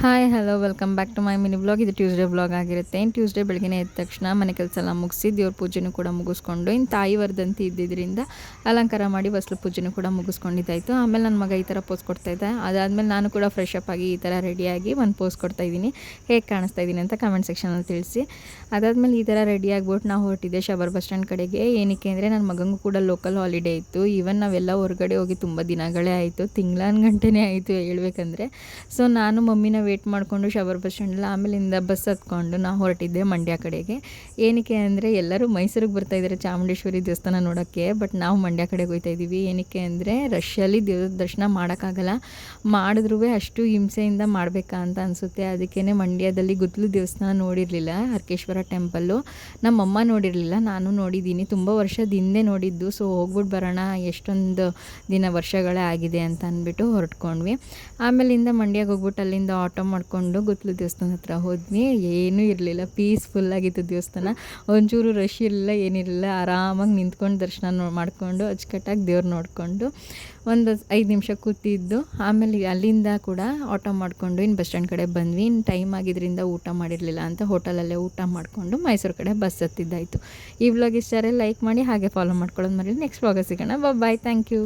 Hi hello welcome back to my mini vlog. ಇದು Tuesday vlog ಆಗಿರುತ್ತೆ. Tuesday ಬೆಳಗ್ಗೆ ಎದ್ದ ತಕ್ಷಣ ಮನೆ ಕೆಲಸ ಎಲ್ಲ ಮುಗಿಸಿ ದೇವ್ರ ಪೂಜೆನೂ ಕೂಡ ಮುಗಿಸ್ಕೊಂಡು ಇನ್ನು ತಾಯಿ ವರ್ಧಂತಿ ಇದ್ದಿದ್ದರಿಂದ ಅಲಂಕಾರ ಮಾಡಿ ಬಸ್ಲು ಪೂಜೆನೂ ಕೂಡ ಮುಗಿಸ್ಕೊಂಡಿದ್ದಾಯಿತು. ಆಮೇಲೆ ನನ್ನ ಮಗ ಈ ಥರ ಪೋಸ್ ಕೊಡ್ತಾಯಿದ್ದೆ. ಅದಾದಮೇಲೆ ನಾನು ಕೂಡ ಫ್ರೆಶ್ ಅಪ್ ಆಗಿ ಈ ಥರ ರೆಡಿಯಾಗಿ ಒಂದು ಪೋಸ್ ಕೊಡ್ತಾಯಿದ್ದೀನಿ. ಹೇಗೆ ಕಾಣಿಸ್ತಾ ಇದ್ದೀನಿ ಅಂತ ಕಮೆಂಟ್ ಸೆಕ್ಷನಲ್ಲಿ ತಿಳಿಸಿ. ಅದಾದಮೇಲೆ ಈ ಥರ ರೆಡಿ ಆಗ್ಬಿಟ್ಟು ನಾವು ಹೊರಟಿದ್ದೆ ಶಬರ್ ಬಸ್ ಸ್ಟ್ಯಾಂಡ್ ಕಡೆಗೆ. ಏನಕ್ಕೆ ಅಂದರೆ ನನ್ನ ಮಗನಿಗೂ ಕೂಡ ಲೋಕಲ್ ಹಾಲಿಡೇ ಇತ್ತು. ಈವನ್ ನಾವೆಲ್ಲ ಹೊರಗಡೆ ಹೋಗಿ ತುಂಬ ದಿನಗಳೇ ಆಯಿತು, ತಿಂಗಳಾನ್ಗಂಟೆನೇ ಆಯಿತು ಹೇಳ್ಬೇಕಂದ್ರೆ. ಸೊ ನಾನು ಮಮ್ಮಿನ ವೇಟ್ ಮಾಡಿಕೊಂಡು ಶಬರ್ ಬಸ್ ಸ್ಟ್ಯಾಂಡಲ್ಲಿ ಆಮೇಲಿಂದ ಬಸ್ ಹತ್ಕೊಂಡು ನಾವು ಹೊರಟಿದ್ದೆ ಮಂಡ್ಯ ಕಡೆಗೆ. ಏನಕ್ಕೆ ಅಂದರೆ ಎಲ್ಲರೂ ಮೈಸೂರಿಗೆ ಬರ್ತಾಯಿದ್ದಾರೆ ಚಾಮುಂಡೇಶ್ವರಿ ದೇವಸ್ಥಾನ ನೋಡೋಕ್ಕೆ, ಬಟ್ ನಾವು ಮಂಡ್ಯ ಕಡೆಗೆ ಹೋಗ್ತಾ ಇದ್ದೀವಿ. ಏನಕ್ಕೆ ಅಂದರೆ ರಶಲ್ಲಿ ದೇವ್ರ ದರ್ಶನ ಮಾಡೋಕ್ಕಾಗಲ್ಲ, ಮಾಡಿದ್ರೂ ಅಷ್ಟು ಹಿಂಸೆಯಿಂದ ಮಾಡಬೇಕಾ ಅಂತ ಅನಿಸುತ್ತೆ. ಅದಕ್ಕೇ ಮಂಡ್ಯದಲ್ಲಿ ಗುದ್ಲು ದೇವಸ್ಥಾನ ನೋಡಿರಲಿಲ್ಲ, ಹರಕೇಶ್ವರ ಟೆಂಪಲ್ಲು ನಮ್ಮಮ್ಮ ನೋಡಿರಲಿಲ್ಲ, ನಾನು ನೋಡಿದ್ದೀನಿ. ತುಂಬ ವರ್ಷದ ಹಿಂದೆ ನೋಡಿದ್ದು. ಸೊ ಹೋಗ್ಬಿಟ್ಟು ಬರೋಣ, ಎಷ್ಟೊಂದು ವರ್ಷಗಳೇ ಆಗಿದೆ ಅಂತ ಅಂದ್ಬಿಟ್ಟು ಹೊರಟ್ಕೊಂಡ್ವಿ. ಆಮೇಲಿಂದ ಮಂಡ್ಯಗೆ ಹೋಗ್ಬಿಟ್ಟು ಅಲ್ಲಿಂದ ಆಟೋ ಮಾಡಿಕೊಂಡು ಗುತ್ಲು ದೇವಸ್ಥಾನ ಹತ್ರ ಹೋದ್ವಿ. ಏನೂ ಇರಲಿಲ್ಲ, ಪೀಸ್ಫುಲ್ಲಾಗಿತ್ತು ದೇವಸ್ಥಾನ. ಒಂಚೂರು ರಶ್ ಇರಲಿಲ್ಲ, ಏನಿರಲಿಲ್ಲ. ಆರಾಮಾಗಿ ನಿಂತ್ಕೊಂಡು ದರ್ಶನ ಮಾಡಿಕೊಂಡು ಅಚ್ಚುಕಟ್ಟಾಗಿ ದೇವ್ರು ನೋಡಿಕೊಂಡು ಒಂದು 5 ನಿಮಿಷ ಕೂತಿದ್ದು. ಆಮೇಲೆ ಅಲ್ಲಿಂದ ಕೂಡ ಆಟೋ ಮಾಡಿಕೊಂಡು ಇನ್ನು ಬಸ್ ಸ್ಟ್ಯಾಂಡ್ ಕಡೆ ಬಂದ್ವಿ. ಇನ್ನು ಟೈಮ್ ಆಗಿದ್ದರಿಂದ ಊಟ ಮಾಡಿರಲಿಲ್ಲ ಅಂತ ಹೋಟೆಲಲ್ಲೇ ಊಟ ಮಾಡಿಕೊಂಡು ಮೈಸೂರು ಕಡೆ ಬಸ್ ಹತ್ತಿದ್ದಾಯಿತು. ಈ ವ್ಲಾಗ್ ಇಷ್ಟ ಲೈಕ್ ಮಾಡಿ, ಹಾಗೆ ಫಾಲೋ ಮಾಡ್ಕೊಳ್ಳೋದು ಮರೀಲಿ. ನೆಕ್ಸ್ಟ್ ವ್ಲಾಗ್ ಸಿಗೋಣ. ಬಾಯ್, ಥ್ಯಾಂಕ್ ಯು.